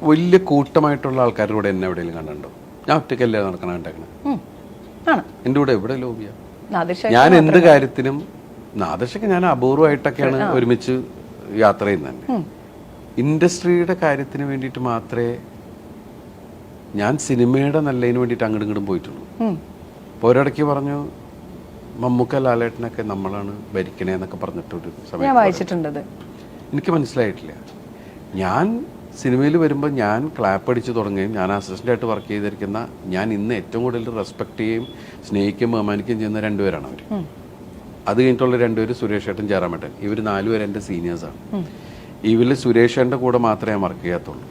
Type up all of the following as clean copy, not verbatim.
വലിയ കൂട്ടമായിട്ടുള്ള ആൾക്കാരുടെ കൂടെ എന്നെ എവിടെയെങ്കിലും കണ്ടുണ്ടോ? ഞാൻ ഒറ്റയ്ക്കല്ലേ നടക്കണം കണ്ടേക്കണേ. എൻ്റെ കൂടെ എവിടെ ലോബിയാ? ഞാൻ എന്ത് കാര്യത്തിനും നാദർശയ്ക്ക് ഞാൻ അപൂർവമായിട്ടൊക്കെയാണ് ഒരുമിച്ച് യാത്ര ചെയ്യുന്നത്. ഇൻഡസ്ട്രിയുടെ കാര്യത്തിന് വേണ്ടിയിട്ട് മാത്രമേ ഞാൻ സിനിമയുടെ നല്ലതിന് വേണ്ടിയിട്ട് അങ്ങോട്ടും ഇങ്ങോട്ടും പോയിട്ടുള്ളൂ. അപ്പോൾ ഒരിടയ്ക്ക് പറഞ്ഞു മമ്മൂക്ക ലാലേട്ടനൊക്കെ നമ്മളാണ് ഭരിക്കണേ എന്നൊക്കെ പറഞ്ഞിട്ടൊരു സമയം എനിക്ക് മനസ്സിലായിട്ടില്ല. ഞാൻ സിനിമയിൽ വരുമ്പോൾ ഞാൻ ക്ലാപ്പ് അടിച്ച് തുടങ്ങുകയും ഞാൻ അസിസ്റ്റൻ്റായിട്ട് വർക്ക് ചെയ്തിരിക്കുന്ന ഞാൻ ഇന്ന് ഏറ്റവും കൂടുതൽ റെസ്പെക്ട് ചെയ്യുകയും സ്നേഹിക്കുകയും ബഹുമാനിക്കുകയും ചെയ്യുന്ന രണ്ടുപേരാണ് അവർ. അത് കഴിഞ്ഞിട്ടുള്ള രണ്ടുപേര് സുരേഷ് ഏട്ടൻ ജയറാമേട്ടൻ. ഇവർ നാലുപേരും എൻ്റെ സീനിയേഴ്സാണ്. ഇവരിൽ സുരേഷ് ഏട്ടൻ്റെ കൂടെ മാത്രമേ ഞാൻ വർക്ക് ചെയ്യാത്തുള്ളൂ.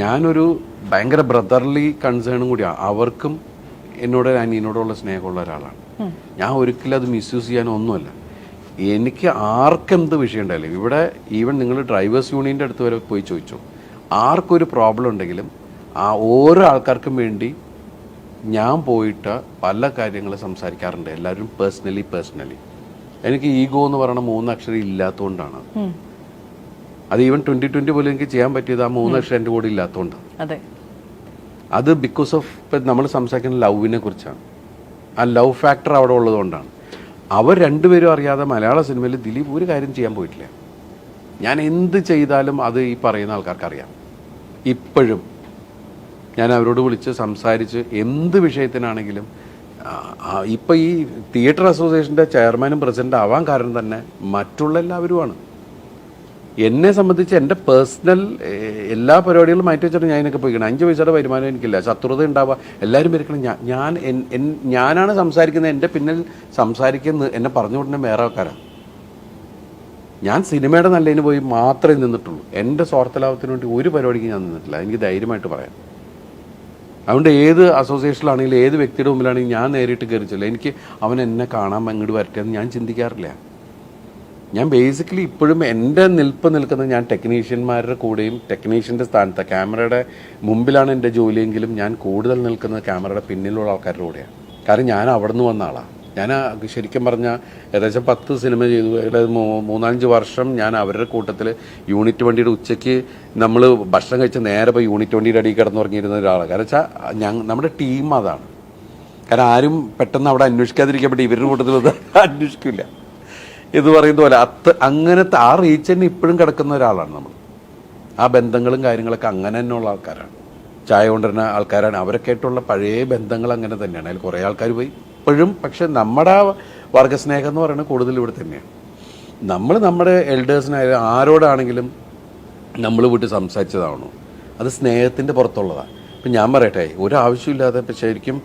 ഞാനൊരു ഭയങ്കര ബ്രദർലി കൺസേണും കൂടിയാണ്. അവർക്കും എന്നോട് അനിയനോടുള്ള സ്നേഹമുള്ള ഒരാളാണ് ഞാൻ. ഒരിക്കലും അത് മിസ്യൂസ് ചെയ്യാനൊന്നുമല്ല. എനിക്ക് ആർക്കെന്ത് വിഷയം ഉണ്ടായാലും ഇവിടെ ഈവൻ നിങ്ങൾ ഡ്രൈവേഴ്സ് യൂണിയൻ്റെ അടുത്ത് വരെ പോയി ചോദിച്ചു, ആർക്കൊരു പ്രോബ്ലം ഉണ്ടെങ്കിലും ആ ഓരോ ആൾക്കാർക്കും വേണ്ടി ഞാൻ പോയിട്ട് പല കാര്യങ്ങൾ സംസാരിക്കാറുണ്ട്. എല്ലാവരും പേഴ്സണലി. എനിക്ക് ഈഗോ എന്ന് പറയുന്ന 3 അക്ഷരം ഇല്ലാത്തതുകൊണ്ടാണ്. അത് ഈവൻ 2020 പോലും എനിക്ക് ചെയ്യാൻ പറ്റിയത് ആ 3 അക്ഷരം എൻ്റെ കൂടെ ഇല്ലാത്തതുകൊണ്ടാണ്. അത് ബിക്കോസ് ഓഫ് ഇപ്പം നമ്മൾ സംസാരിക്കുന്ന ലവിനെ കുറിച്ചാണ്. ആ ലവ് ഫാക്ടർ അവിടെ ഉള്ളതുകൊണ്ടാണ്. അവർ രണ്ടുപേരും അറിയാതെ മലയാള സിനിമയിൽ ദിലീപ് ഒരു കാര്യം ചെയ്യാൻ പോയിട്ടില്ല. ഞാൻ എന്ത് ചെയ്താലും അത് ഈ പറയുന്ന ആൾക്കാർക്ക് അറിയാം. ഇപ്പോഴും ഞാൻ അവരോട് വിളിച്ച് സംസാരിച്ച് എന്ത് വിഷയത്തിനാണെങ്കിലും ഇപ്പം ഈ തിയേറ്റർ അസോസിയേഷൻ്റെ ചെയർമാനും പ്രസിഡൻ്റ് ആവാൻ കാരണം തന്നെ മറ്റുള്ള എല്ലാവരുമാണ്. എന്നെ സംബന്ധിച്ച് എൻ്റെ പേഴ്സണൽ എല്ലാ പരിപാടികളും മാറ്റി വെച്ചിട്ട് ഞാൻ ഇതിനൊക്കെ പോയിക്കണം. 5 പൈസയുടെ വരുമാനം എനിക്കില്ല. ശത്രുത ഉണ്ടാവുക എല്ലാവരും വരിക്കണം. ഞാനാണ് സംസാരിക്കുന്നത്. എൻ്റെ പിന്നിൽ സംസാരിക്കുന്നത് എന്നെ പറഞ്ഞു വിടുന്ന വേറെ ആൾക്കാരാണ്. ഞാൻ സിനിമയുടെ നല്ലതിന് പോയി മാത്രമേ നിന്നിട്ടുള്ളൂ. എൻ്റെ സ്വാർത്ഥലാഭത്തിന് വേണ്ടി ഒരു പരിപാടിക്ക് ഞാൻ നിന്നിട്ടില്ല. എനിക്ക് ധൈര്യമായിട്ട് പറയാം. അതുകൊണ്ട് ഏത് അസോസിയേഷനിലാണെങ്കിലും ഏത് വ്യക്തിയുടെ മുമ്പിലാണെങ്കിലും ഞാൻ നേരിട്ട് കയറിച്ചില്ല. എനിക്ക് അവൻ എന്നെ കാണാൻ അങ്ങോട്ട് വരട്ടെ എന്ന് ഞാൻ ചിന്തിക്കാറില്ല. ഞാൻ ബേസിക്കലി ഇപ്പോഴും എൻ്റെ നിൽക്കുന്നത് ഞാൻ ടെക്നീഷ്യന്മാരുടെ കൂടെയും ടെക്നീഷ്യൻ്റെ സ്ഥാനത്ത് ക്യാമറയുടെ മുമ്പിലാണ് എൻ്റെ ജോലിയെങ്കിലും ഞാൻ കൂടുതൽ നിൽക്കുന്നത് ക്യാമറയുടെ പിന്നിലുള്ള ആൾക്കാരുടെ കൂടെയാണ്. കാരണം ഞാൻ അവിടെ നിന്ന് വന്ന ആളാണ്. ഞാൻ ശരിക്കും പറഞ്ഞാൽ ഏകദേശം 10 സിനിമ ചെയ്തു. അതായത് 3-5 വർഷം ഞാൻ അവരുടെ കൂട്ടത്തിൽ യൂണിറ്റ് വണ്ടിയുടെ ഉച്ചയ്ക്ക് നമ്മൾ ഭക്ഷണം കഴിച്ച് നേരെ പോയി യൂണിറ്റ് വണ്ടിയുടെ അടിയിൽ കിടന്നുറങ്ങിയിരുന്ന ഒരാളാണ്. കാരണം വെച്ചാൽ നമ്മുടെ ടീം അതാണ്. കാരണം ആരും പെട്ടെന്ന് അവിടെ അന്വേഷിക്കാതിരിക്കാൻ പറ്റി ഇവരുടെ കൂട്ടത്തിൽ അന്വേഷിക്കില്ല ഇത് പറയുന്ന പോലെ. അങ്ങനത്തെ ആ റീച്ച് തന്നെ ഇപ്പോഴും കിടക്കുന്ന ഒരാളാണ് നമ്മൾ. ആ ബന്ധങ്ങളും കാര്യങ്ങളൊക്കെ അങ്ങനെ തന്നെയുള്ള ആൾക്കാരാണ്. ചായ കൊണ്ടുവരുന്ന ആൾക്കാരാണ്. അവരൊക്കെ ആയിട്ടുള്ള പഴയ ബന്ധങ്ങൾ അങ്ങനെ തന്നെയാണ്. അതിൽ കുറേ ആൾക്കാർ പോയി ഇപ്പോഴും. പക്ഷെ നമ്മുടെ വർഗസ്നേഹം എന്ന് പറയുന്നത് കൂടുതൽ ഇവിടെ തന്നെയാണ്. നമ്മൾ നമ്മുടെ എൽഡേഴ്സിനായാലും ആരോടാണെങ്കിലും നമ്മൾ വിട്ട് സംസാരിച്ചതാവണോ അത് സ്നേഹത്തിൻ്റെ പുറത്തുള്ളതാണ്. ഇപ്പം ഞാൻ പറയട്ടെ, ഒരാവശ്യമില്ലാതെ ഇപ്പം ശരിക്കും